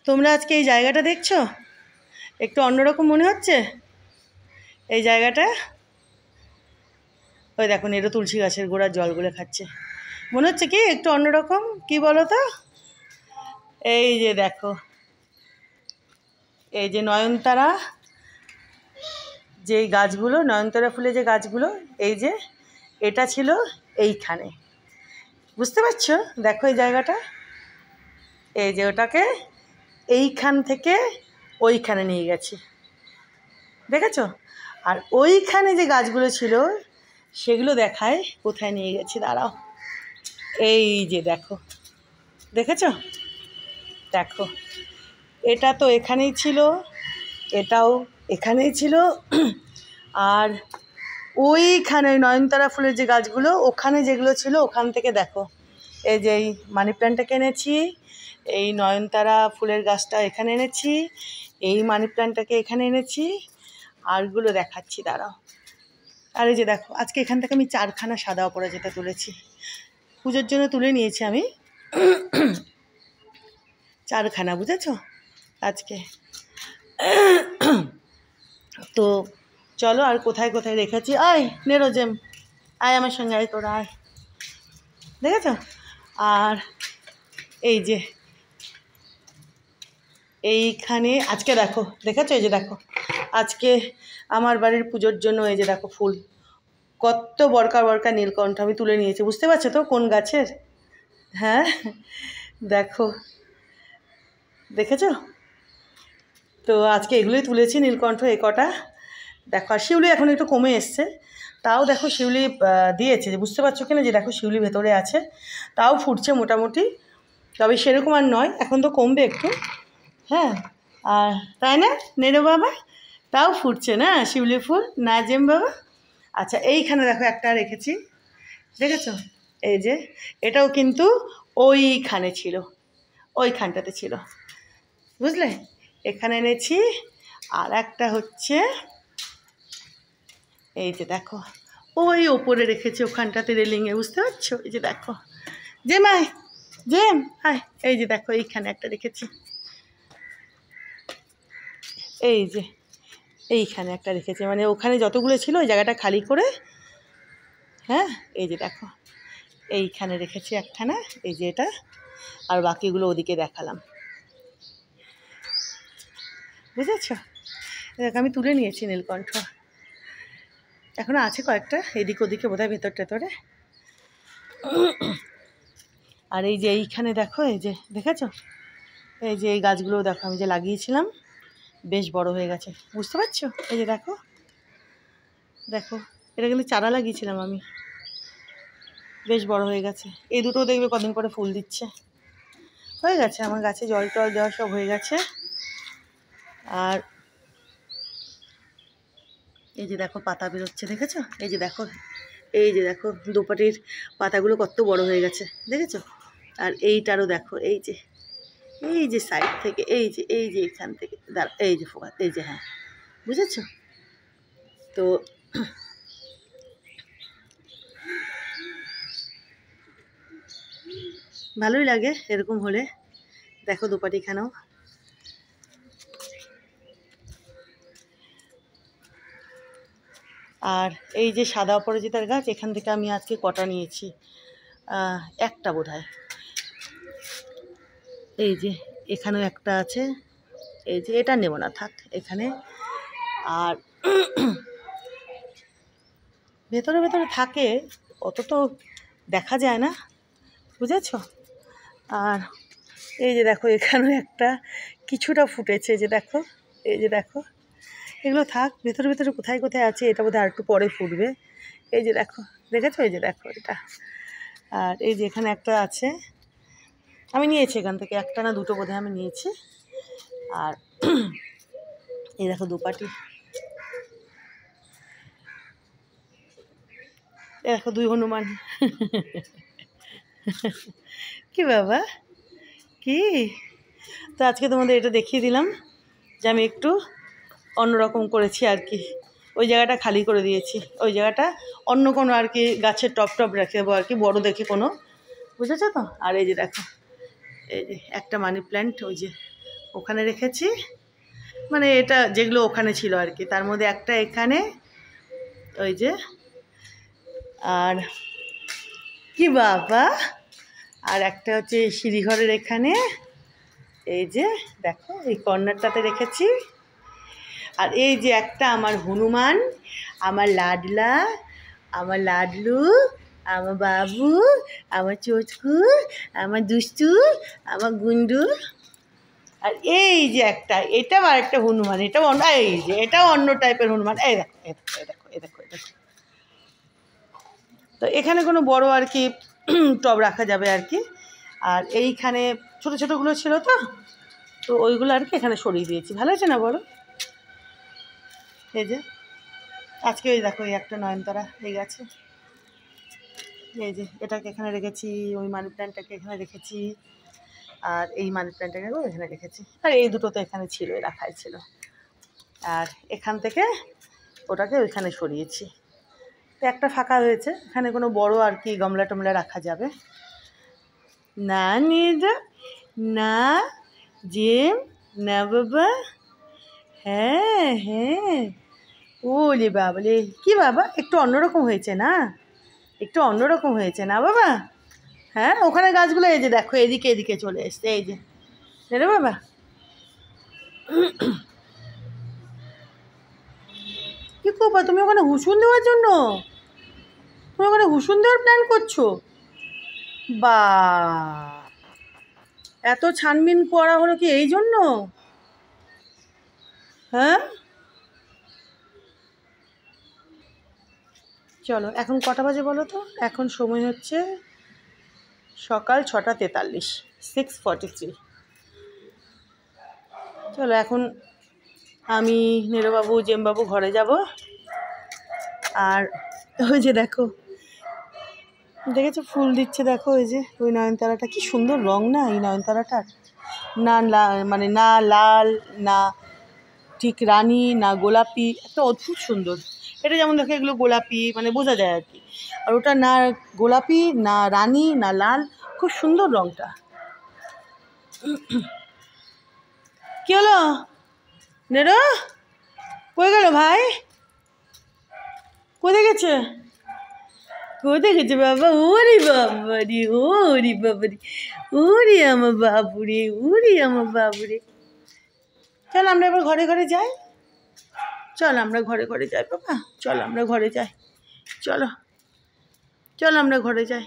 তোমরা আজকে এই জায়গাটা দেখছো? একটু অন্যরকম মনে হচ্ছে এই জায়গাটা। ওই দেখো নেড়ো তুলসী গাছের গোড়ার জলগুলো খাচ্ছে, মনে হচ্ছে কি একটু অন্যরকম, কি বলো তো? এই যে দেখো, এই যে নয়নতারা, যেই গাছগুলো, নয়নতারা ফুলে যে গাছগুলো, এই যে এটা ছিল এইখানে, বুঝতে পারছো? দেখো এই জায়গাটা, এই যে ওটাকে এইখান থেকে ওইখানে নিয়ে গেছি, দেখেছো? আর ওইখানে যে গাছগুলো ছিল সেগুলো দেখায় কোথায় নিয়ে গেছি, দাঁড়াও। এই যে দেখো, দেখেছো? দেখো, এটা তো এখানেই ছিল, এটাও এখানেই ছিল, আর ওইখানে ওই নয়নতারা ফুলের যে গাছগুলো ওখানে যেগুলো ছিল ওখান থেকে দেখো, এই যে এই মানি প্ল্যান্টটাকে এনেছি, এই নয়নতারা ফুলের গাছটা এখানে এনেছি, এই মানি প্ল্যান্টটাকে এখানে এনেছি, আরগুলো দেখাচ্ছি, দাঁড়াও। আর এই যে দেখো, আজকে এখান থেকে আমি 4খানা সাদা অপরাজিতা তুলেছি, পুজোর জন্য তুলে নিয়েছি আমি 4খানা, বুঝেছো? আজকে তো চলো, আর কোথায় কোথায় রেখেছি, আয় নেরোজেম, আয় আমার সঙ্গে, আয় তোরা আয়, দেখেছো? আর এই যে এইখানে আজকে দেখো, দেখেছো? এই যে দেখো, আজকে আমার বাড়ির পুজোর জন্য এই যে দেখো ফুল, কত বরকা বরকা নীলকণ্ঠ আমি তুলে নিয়েছি, বুঝতে পারছো তো কোন গাছের? হ্যাঁ দেখো, দেখেছো? তো আজকে এগুলোই তুলেছি, নীলকণ্ঠ এই কটা দেখো। আর শিউলি এখন একটু কমে এসছে, তাও দেখো শিউলি দিয়েছে, যে বুঝতে পারছো কিনা, যে দেখো শিউলি ভেতরে আছে, তাও ফুটছে মোটামুটি, তবে সেরকম আর নয়, এখন তো কমবে একটু। হ্যাঁ, আর তাই না নেড়ো বাবা? তাও ফুটছে না শিউলি ফুল, নাজেম বাবা? আচ্ছা, এইখানে দেখো একটা রেখেছি, দেখেছো? এই যে এটাও কিন্তু ওইখানে ছিল, ওইখানটাতে ছিল, বুঝলে? এখানে এনেছি। আর একটা হচ্ছে এই যে দেখো, ওই ওপরে রেখেছি ওখানটাতে রেলিংয়ে, বুঝতে পারছো? এই যে দেখো, জেম আয়, জেম আয়, এই যে দেখো এইখানে একটা রেখেছি, এই যে এইখানে একটা রেখেছি, মানে ওখানে যতগুলো ছিল ওই জায়গাটা খালি করে, হ্যাঁ এই যে দেখো এইখানে রেখেছি একখানা, এই যে এটা, আর বাকিগুলো ওদিকে দেখালাম, বুঝেছো? দেখ আমি তুলে নিয়েছি নীলকণ্ঠ, এখনও আছে কয়েকটা এদিক ওদিকে বোধহয় ভেতর টেতরে। আর এই যে এইখানে দেখো, এই যে দেখেছো, এই যে এই গাছগুলো দেখো আমি যে লাগিয়েছিলাম, বেশ বড় হয়ে গেছে, বুঝতে পারছো? এই যে দেখো, দেখো এটা কিন্তু চারা লাগিয়েছিলাম আমি, বেশ বড় হয়ে গেছে। এই দুটো দেখবে কদিন পরে ফুল দিচ্ছে, হয়ে গেছে আমার গাছে জল টল দেওয়া সব হয়ে গেছে। আর এই যে দেখো পাতা বেরোচ্ছে, দেখেছো? এই যে দেখো, এই যে দেখো দুপাটির পাতাগুলো কত বড় হয়ে গেছে, দেখেছো? আর এইটারও দেখো, এই যে সাইড থেকে, এই যে এখান থেকে, দাঁড়া, এই যে ফোকাস, এই যে, হ্যাঁ বুঝেছো? তো ভালোই লাগে এরকম হলে, দেখো দুপাটিখানাও। আর এই যে সাদা অপরাজিতার গাছ, এখান থেকে আমি আজকে কটা নিয়েছি, একটা বোধহয়, এই যে এখানেও একটা আছে, এই যে এটা নেব না, থাক এখানে। আর ভেতরে ভেতরে থাকে, অত তো দেখা যায় না, বুঝেছো? আর এই যে দেখো এখানেও একটা কিছুটা ফুটেছে, যে দেখো, এই যে দেখো, এগুলো থাক, ভেতরে ভেতরে কোথায় কোথায় আছে, এটা বোধহয় আর একটু পরে ফুটবে, এই যে দেখো, দেখেছো? এই যে দেখো এটা। আর এই যে এখানে একটা আছে, আমি নিয়েছি এখান থেকে একটা না দুটো বোধহয় আমি নিয়েছি। আর এই দেখো দুপাটি, দেখো 2 হনুমান। কি বাবা, কি? তো আজকে তোমাদের এটা দেখিয়ে দিলাম যে আমি একটু অন্যরকম করেছি আর কি, ওই জায়গাটা খালি করে দিয়েছি, ওই জায়গাটা অন্য কোনো আর কি গাছের টপ রেখে দেবো আর কি, বড় দেখে কোনো, বুঝেছো তো? আর এই যে দেখো, এই যে একটা মানি প্ল্যান্ট ওই যে ওখানে রেখেছি, মানে এটা যেগুলো ওখানে ছিল আর কি, তার মধ্যে একটা এখানে, ওই যে, আর কি বাবা, আর একটা হচ্ছে সিঁড়িঘরের এখানে, এই যে দেখো এই কর্নারটাতে রেখেছি। আর এই যে একটা আমার হনুমান, আমার লাডলা, আমার লাডলু, আমার বাবু, আমার চোচকু, আমার দুষ্টু, আমার গুন্ডু। আর এই যে একটা, এটাও আর একটা হনুমান, এটাও অন্য, এই যে এটাও অন্য টাইপের হনুমান। এই দেখো এই দেখো এই দেখো এই দেখো এই দেখো। তো এখানে কোনো বড় আর কি টব রাখা যাবে আর কি। আর এইখানে ছোটো ছোটোগুলো ছিল, তো তো ওইগুলো আর কি এখানে সরিয়ে দিয়েছি। ভালো হয়েছে না বলো? এই যে আজকে ওই দেখো এই একটা নয়নতারা এই গাছে, এই যে এটাকে এখানে রেখেছি, ওই মানি প্ল্যান্টটাকে এখানে রেখেছি, আর এই মানি প্ল্যান্টটাকেও এখানে রেখেছি। আর এই দুটো তো এখানে ছিল, রাখাই ছিল। আর এখান থেকে ওটাকে ওইখানে সরিয়েছি, তো একটা ফাঁকা হয়েছে। এখানে কোনো বড় আর কি গামলা টমলা রাখা যাবে না। নিয়ে যা না, জিম না বাবা। হ্যাঁ হ্যাঁ, ওলে বাবলে, কি বাবা একটু অন্যরকম হয়েছে না, একটু অন্যরকম হয়েছে না বাবা? হ্যাঁ, ওখানে গাছগুলো এই যে দেখো এদিকে এদিকে চলে এসছে, এই যে রে বাবা। কি করবা তুমি ওখানে হুসুন দেওয়ার জন্য? তুমি ওখানে হুসুন দেওয়ার প্ল্যান করছো? বা, এত ছানবিন করা হলো কি এই জন্য? হ্যাঁ, চলো এখন কটা বাজে বলো তো? এখন সময় হচ্ছে সকাল 6:43, 6:43। চলো এখন আমি নীরবাবু জেমবাবু ঘরে যাব। আর ওই যে দেখো, দেখেছো ফুল দিচ্ছে, দেখো ওই যে ওই নয়নতারাটা, কি সুন্দর রং না এই নয়নতারাটার। না মানে না লাল, না ঠিক রানী, না গোলাপি, একটা অদ্ভুত সুন্দর। এটা যেমন দেখো এগুলো গোলাপি, মানে বোঝা যায় আর কি। আর ওটা না গোলাপি, না রানী, না লাল, খুব সুন্দর রংটা। কি হলো নেরো, কই গেল ভাই? কোথায় গেছে? কোথায় গেছে বাবা? ওরে বাবা রে, ওরে বাবা রে, ওরে আমার বাবু রে, ওরে আমার বাবু রে। চল আমরা এবার ঘরে ঘরে যাই, চল আমরা ঘরে ঘরে যাই বাবা, চল আমরা ঘরে যাই, চলো চল আমরা ঘরে যাই।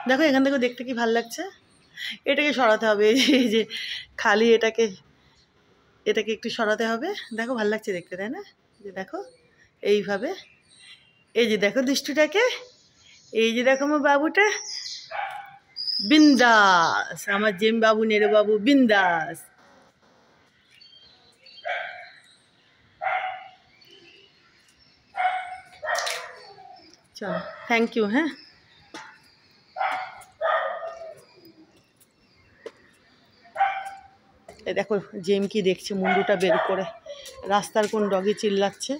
দেখো এখান থেকে দেখতে কি ভালো লাগছে। এটাকে সরাতে হবে, এই যে খালি এটাকে এটাকে একটু সরাতে হবে। দেখো ভালো লাগছে দেখতে, তাই না? যে দেখো এইভাবে, এই যে দেখো দৃষ্টিটাকে, এই যে দেখো আমার বাবুটা বিন্দাস, আমার জেম বাবু নেরো বাবু বিন্দাস। চলো, থ্যাংক ইউ। হ্যাঁ, এই দেখো জেম কি দেখছে মুন্ডুটা বের করে, রাস্তার কোন ডগি চিল্লাচ্ছে।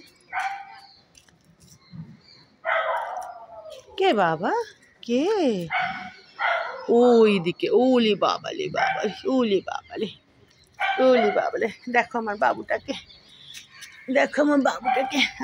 কে বাবা, কে? ওই দিকে, ওলি বাবালে বাবালে, ওলি বাবালে, ওলি বাবালে। দেখো আমার বাবুটাকে, দেখো আমার বাবুটাকে।